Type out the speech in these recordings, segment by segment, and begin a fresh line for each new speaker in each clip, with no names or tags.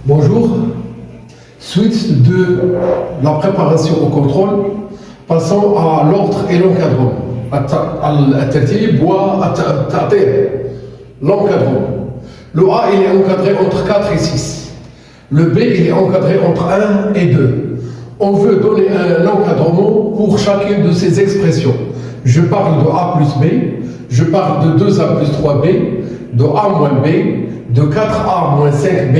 Bonjour. Suite de la préparation au contrôle, passons à l'ordre et l'encadrement. الترتيب والتعطيل. L'encadrement. Le A il est encadré entre 4 et 6. Le B il est encadré entre 1 et 2. On veut donner un encadrement pour chacune de ces expressions. Je parle de A plus B, je parle de 2A plus 3B, de A moins B, de 4A moins 5B,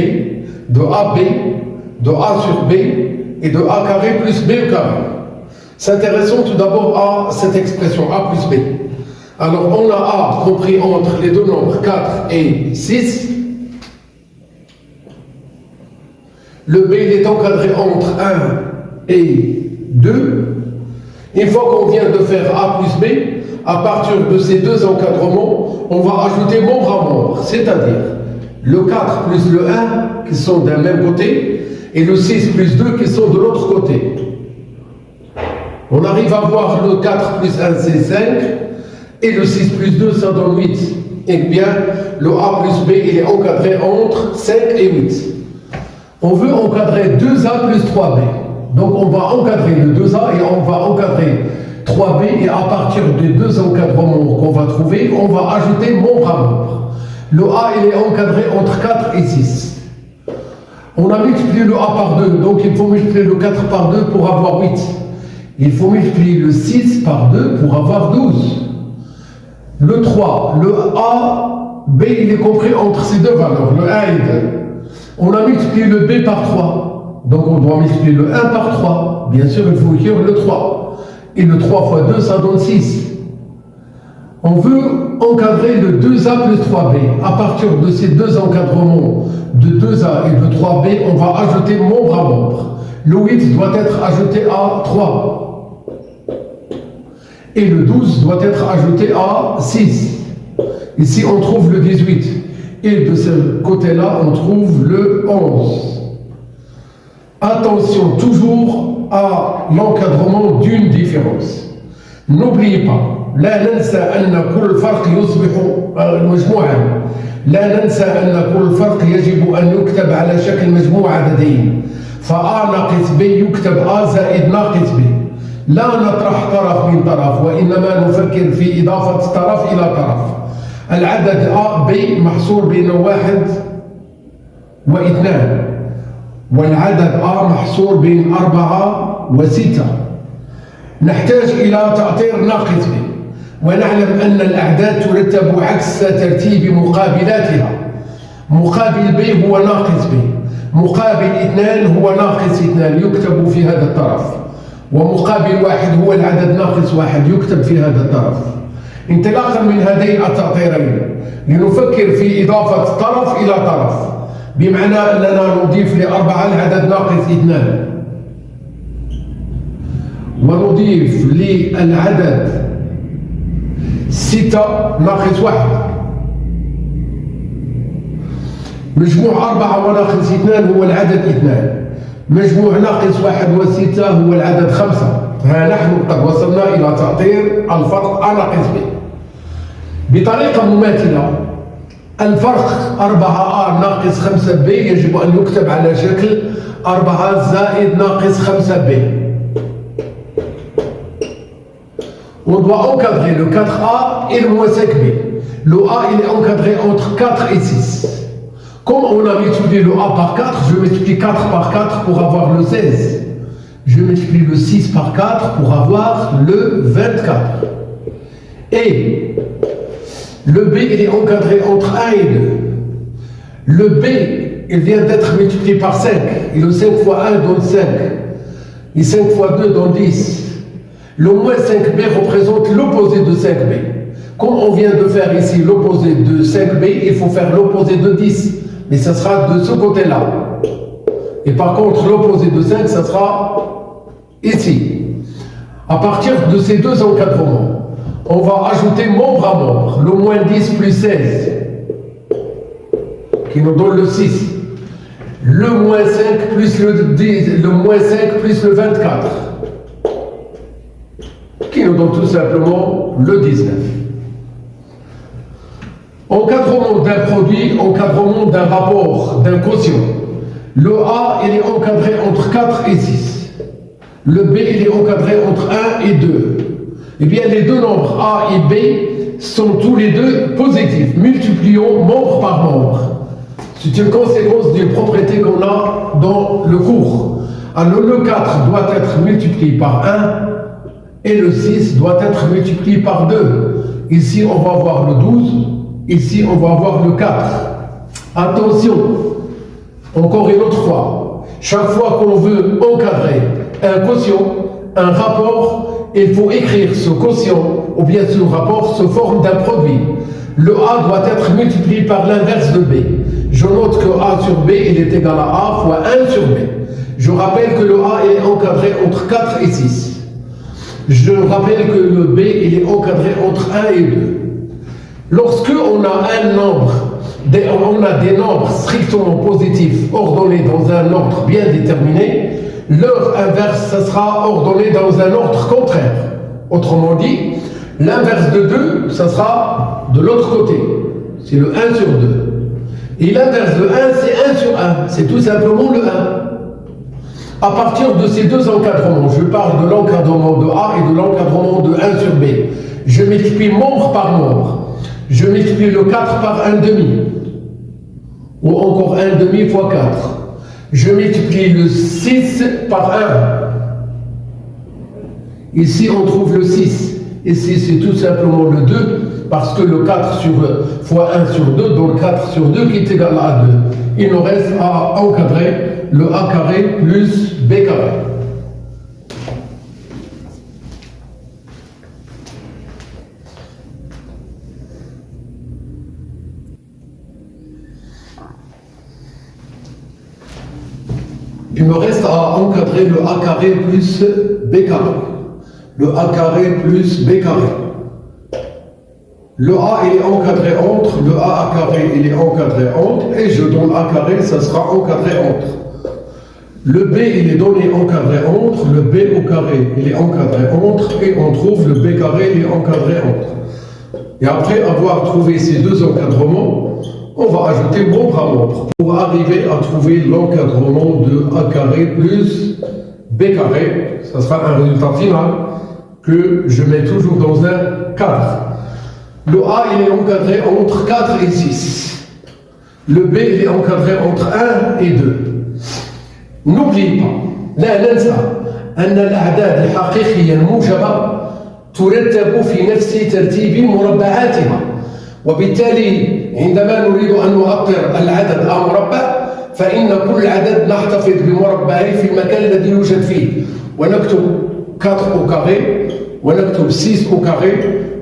de AB, de A sur B et de A carré plus B au carré. S'intéressons tout d'abord à cette expression A plus B. Alors on a A compris entre les deux nombres 4 et 6. Le B il est encadré entre 1 et 2. Une fois qu'on vient de faire A plus B, à partir de ces deux encadrements, on va ajouter membre à membre, c'est-à-dire le 4 plus le 1 qui sont d'un même côté et le 6 plus 2 qui sont de l'autre côté. On arrive à voir le 4 plus 1 c'est 5 et le 6 plus 2 ça donne 8. Eh bien, le A plus B il est encadré entre 5 et 8. On veut encadrer 2A plus 3B. Donc on va encadrer le 2A et on va encadrer 3B et à partir des deux encadrements qu'on va trouver, on va ajouter membre à membre. Le A il est encadré entre 4 et 6. On a multiplié le A par 2, donc il faut multiplier le 4 par 2 pour avoir 8. Il faut multiplier le 6 par 2 pour avoir 12. Le 3, le A, B il est compris entre ces deux valeurs, le 1 et 2. On a multiplié le B par 3. Donc on doit multiplier le 1 par 3. Bien sûr, il faut écrire le 3. Et le 3 fois 2, ça donne 6. On veut encadrer le 2A plus 3B. À partir de ces deux encadrements de 2A et de 3B, on va ajouter membre à membre. Le 8 doit être ajouté à 3. Et le 12 doit être ajouté à 6. Ici, on trouve le 18. Et de ce côté-là, on trouve le 11. Attention toujours à l'encadrement d'une différence. N'oubliez pas, لا ننسى أن كل فرق يصبح مجموعا. لا ننسى أن كل فرق يجب أن يكتب على شكل مجموع عددين. فA ناقص B يكتب A زائد ناقص B. لا نطرح طرف من طرف وإنما نفكر في إضافة طرف إلى طرف. العدد A B محصور بين 1 و2. والعدد A محصور بين 4 و6. نحتاج إلى تأطير ناقص B ونعلم أن الأعداد ترتب عكس ترتيب مقابلاتها. مقابل B هو ناقص B، مقابل 2 هو ناقص 2 يكتب في هذا الطرف، ومقابل 1 هو العدد ناقص 1 يكتب في هذا الطرف. انطلاقا من هذين التأطيرين لنفكر في إضافة طرف إلى طرف، بمعنى أننا نضيف ل4 العدد ناقص 2 ونضيف للعدد 6 ناقص 1. مجموع 4 وناقص 2 هو العدد 2. مجموع ناقص 1 و6 هو العدد 5. ها نحن قد وصلنا إلى تأطير الفرق A ناقص B. بطريقة مماثلة الفرق 4A ناقص 5B يجب أن يكتب على شكل 4 زائد ناقص 5B. On doit encadrer le 4A et le moins 5B. Le A il est encadré entre 4 et 6. Comme on a multiplié le A par 4, je multiplie 4 par 4 pour avoir le 16. Je multiplie le 6 par 4 pour avoir le 24. Et le B il est encadré entre 1 et 2. Le B il vient d'être multiplié par 5. Et le 5 fois 1 donne 5. Et 5 fois 2 donne 10. Le moins 5B représente l'opposé de 5B. Comme on vient de faire ici l'opposé de 5B, il faut faire l'opposé de 10. Mais ça sera de ce côté-là. Et par contre, l'opposé de 5, ça sera ici. À partir de ces deux encadrements, on va ajouter membre à membre. Le moins 10 plus 16, qui nous donne le 6. Le moins 5 plus le moins 5 plus le 24. Qui nous donne tout simplement le 19. Encadrement d'un produit, encadrement d'un rapport, d'un quotient. Le A, il est encadré entre 4 et 6. Le B, il est encadré entre 1 et 2. Eh bien, les deux nombres A et B sont tous les deux positifs. Multiplions membre par membre. C'est une conséquence d'une propriété qu'on a dans le cours. Alors, le 4 doit être multiplié par 1 et le 6 doit être multiplié par 2. Ici, on va avoir le 12. Ici, on va avoir le 4. Attention, encore une autre fois, chaque fois qu'on veut encadrer un quotient, un rapport, il faut écrire ce quotient ou bien ce rapport sous forme d'un produit. Le A doit être multiplié par l'inverse de B. Je note que A sur B, il est égal à A fois 1 sur B. Je rappelle que le A est encadré entre 4 et 6. Je rappelle que le B, il est encadré entre 1 et 2. Lorsque on a un nombre, on a des nombres strictement positifs ordonnés dans un ordre bien déterminé, leur inverse, ça sera ordonné dans un ordre contraire. Autrement dit, l'inverse de 2, ça sera de l'autre côté. C'est le 1 sur 2. Et l'inverse de 1, c'est 1 sur 1. C'est tout simplement le 1. À partir de ces deux encadrements, je parle de l'encadrement de A et de l'encadrement de 1 sur B. Je multiplie membre par membre. Je multiplie le 4 par 1 demi. Ou encore 1 demi fois 4. Je multiplie le 6 par 1. Ici, on trouve le 6. Ici, c'est tout simplement le 2, parce que le 4 fois 1 sur 2, donc 4 sur 2 qui est égal à 2. Il nous reste à encadrer le A carré plus B carré. Il me reste à encadrer le A carré plus B carré. Le A carré plus B carré. Le A il est encadré entre, le A carré il est encadré entre, et je donne A carré, ça sera encadré entre. Le B il est donné encadré entre, le B au carré il est encadré entre, et on trouve le B carré il est encadré entre. Et après avoir trouvé ces deux encadrements, on va ajouter membre à membre pour arriver à trouver l'encadrement de A carré plus B carré. Ça sera un résultat final que je mets toujours dans un cadre. Le A il est encadré entre 4 et 6. Le B il est encadré entre 1 et 2. N'oublie pas, لا ننسى أن الأعداد الحقيقية الموجبة ترتب في نفس ترتيب مربعاتها، وبالتالي عندما نريد أن نؤطر العدد A مربع فإن كل عدد نحتفظ بمربعه في المكان الذي يوجد فيه، ونكتب 4 au carré ونكتب 6 au carré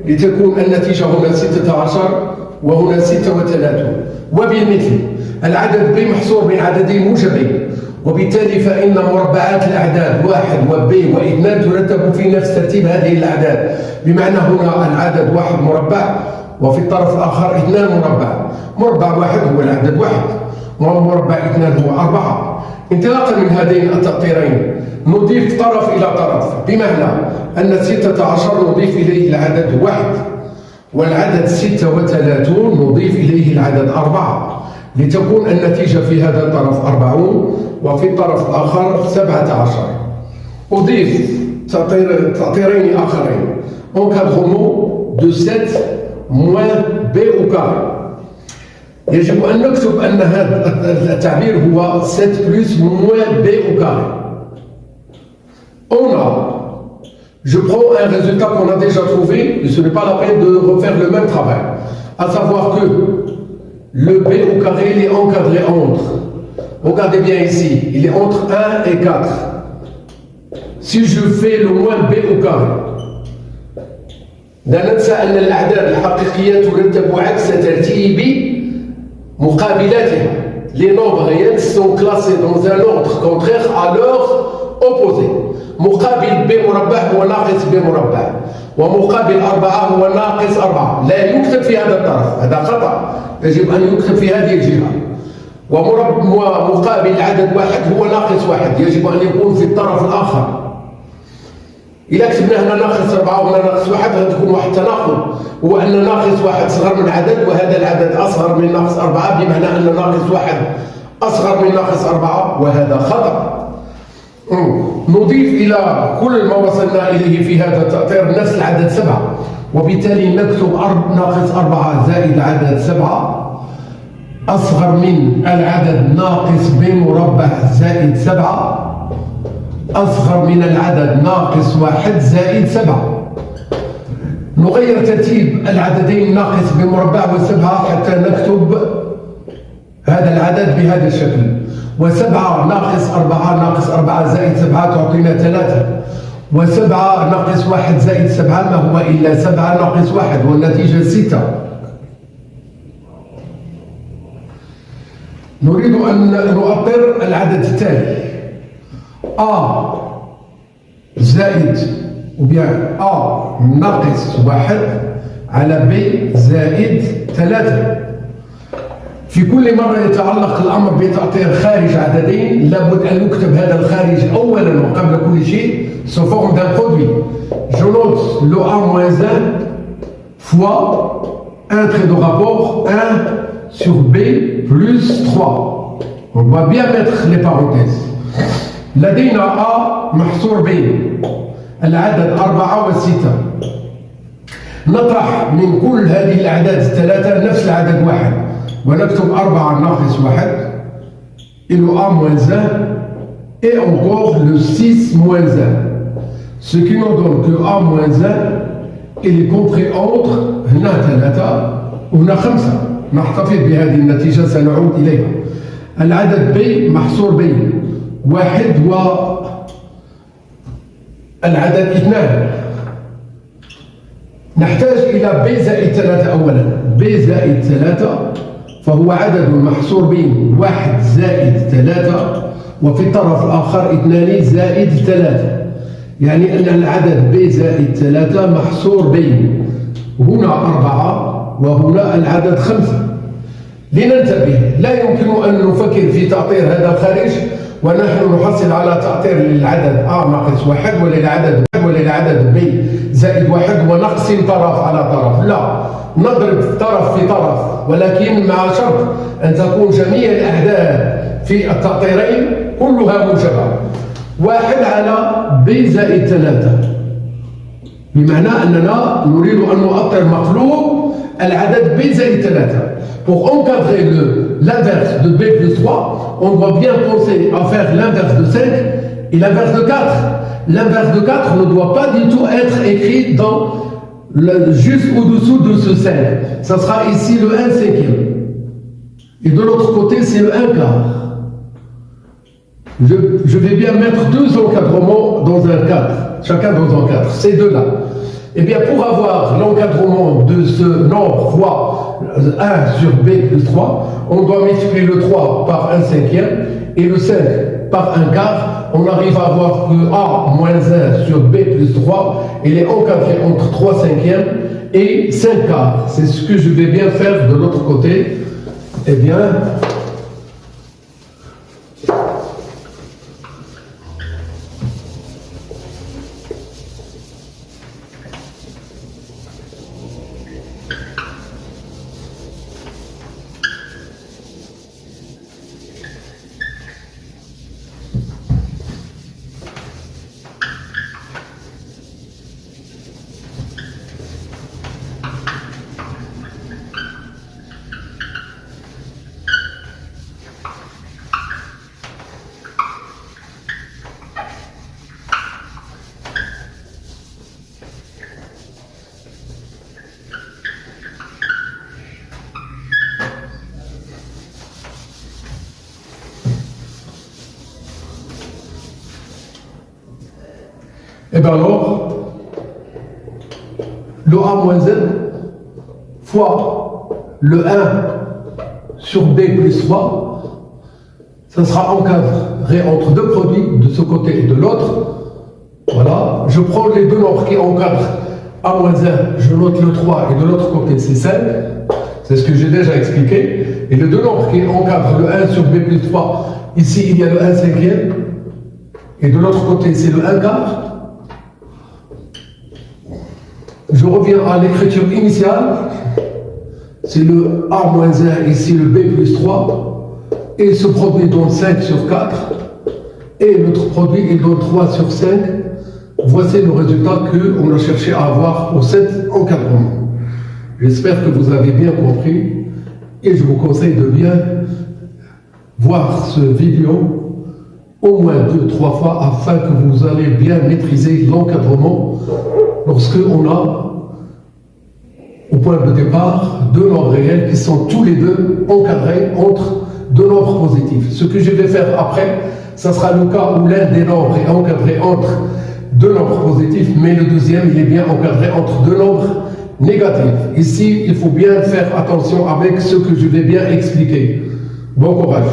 لتكون النتيجة هنا 16 وهنا 36. وبالمثل العدد B محصور بين عددين موجبين، وبالتالي فإن مربعات الأعداد 1 وB و2 ترتب في نفس ترتيب هذه الأعداد، بمعنى هنا العدد 1 مربع وفي الطرف الآخر 2 مربع. مربع 1 هو العدد 1 ومربع 2 هو 4. انطلاقا من هذين التقطيرين نضيف طرف إلى طرف، بمعنى أن 16 نضيف إليه العدد 1 والعدد 36 نضيف إليه العدد 4 لتكون النتيجة في هذا الطرف 40 وفي الطرف الآخر 17. أضيف تقطيرين آخرين encadrement de 7 moins B au carré. يجب أن نكتب أن هذا التعبير هو 7 plus moins B au carré. On a, je prends un résultat qu'on a déjà trouvé, et ce n'est pas la peine de refaire le même travail, à savoir que le B au carré il est encadré entre, regardez bien ici, il est entre 1 et 4. Si je fais le moins B au carré, لا ننسى أن الأعداد الحقيقية ترتب عكس ترتيب مقابلاتها. Les nombres réels sont classés dans un ordre contraire à leur opposé. مقابل B مربع هو ناقص B مربع، ومقابل 4 هو ناقص 4. لا يكتب في هذا الطرف، هذا خطأ، يجب أن يكتب في هذه الجهة. ومقابل عدد 1 هو ناقص 1، يجب أن يكون في الطرف الآخر. إذا كتبنا هنا ناقص 4 وهنا ناقص 1 غتكون واحد التناقض، هو أن ناقص 1 صغر من العدد وهذا العدد أصغر من ناقص 4، بمعنى أن ناقص 1 أصغر من ناقص 4 وهذا خطأ. نضيف إلى كل ما وصلنا إليه في هذا التأطير نفس العدد 7، وبالتالي نكتب ناقص 4 زائد العدد 7 أصغر من العدد ناقص ب مربع زائد 7 أصغر من العدد ناقص 1 زائد 7. نغير ترتيب العددين ناقص ب مربع و7 حتى نكتب هذا العدد بهذا الشكل. و7 ناقص 4 ناقص 4 زائد 7 تعطينا 3، و7 ناقص 1 زائد 7 ما هو إلا 7 ناقص 1 والنتيجة 6. نريد أن نؤطر العدد التالي A زائد A ناقص 1 على B زائد 3. في كل مرة يتعلق الأمر بتأطير خارج عددين لابد أن يكتب هذا الخارج أولا وقبل كل شيء sous forme d'un produit. Je note le A-1 fois un trait de rapport 1 sur B plus 3. On va bien mettre les parenthèses. لدينا A محصور بين العدد 4 و6. نطرح من كل هذه الأعداد الثلاثة نفس العدد 1 ونكتب 4 ناقص 1 et le A-1 et encore le 6 moins 1. Ce qui nous donne que A-1 il est compris entre هنا 3 وهنا 5. نحتفظ بهذه النتيجة سنعود إليها. العدد B محصور بين 1 والعدد 2. نحتاج إلى B زائد 3 أولا. B زائد 3 فهو عدد محصور بين 1 زائد 3 وفي الطرف الآخر 2 زائد 3، يعني أن العدد B زائد 3 محصور بين هنا 4 وهنا العدد 5. لننتبه لا يمكن أن نفكر في تأطير هذا الخارج ونحن نحصل على تأطير للعدد A ناقص 1 وللعدد B زائد 1 ونقسم طرف على طرف، لا، نضرب طرف في طرف، ولكن مع شرط أن تكون جميع الأعداد في التأطيرين كلها موجبة. 1 على B زائد 3 بمعنى أننا نريد أن نؤطر مقلوب العدد B زائد 3. Pour encadrer l'inverse de B plus 3, on doit bien penser à faire l'inverse de 5 et l'inverse de 4. L'inverse de 4 ne doit pas du tout être écrit juste au-dessous de ce 5. Ça sera ici le 1 cinquième. Et de l'autre côté, c'est le 1 quart. Je vais bien mettre 2 encadrements dans un 4, chacun dans un 4, ces deux-là. Eh bien, pour avoir l'encadrement de ce nombre fois 1 sur B plus 3, on doit multiplier le 3 par 1 cinquième et le 5 par 1 quart. On arrive à avoir que A moins 1 sur B plus 3, il est encadré entre 3 cinquièmes et 5 quarts. C'est ce que je vais bien faire de l'autre côté. Eh bien, et bien alors, le A moins N fois le 1 sur B plus 3, ça sera encadré entre deux produits de ce côté et de l'autre. Voilà, je prends les deux nombres qui encadrent A moins 1, je note le 3 et de l'autre côté c'est 5. C'est ce que j'ai déjà expliqué. Et les deux nombres qui encadrent le 1 sur B plus 3, ici il y a le 1 cinquième et de l'autre côté c'est le 1 quart. Je reviens à l'écriture initiale. C'est le A-1, ici le B plus 3. Et ce produit donne 5 sur 4. Et l'autre produit, il donne 3 sur 5. Voici le résultat qu'on a cherché à avoir au 7 encadrement. J'espère que vous avez bien compris. Et je vous conseille de bien voir ce vidéo au moins 2-3 fois afin que vous allez bien maîtriser l'encadrement lorsque on a au point de départ deux nombres réels qui sont tous les deux encadrés entre deux nombres positifs. Ce que je vais faire après, ça sera le cas où l'un des nombres est encadré entre deux nombres positifs, mais le deuxième il est bien encadré entre deux nombres négatifs. Ici, il faut bien faire attention avec ce que je vais bien expliquer. Bon courage.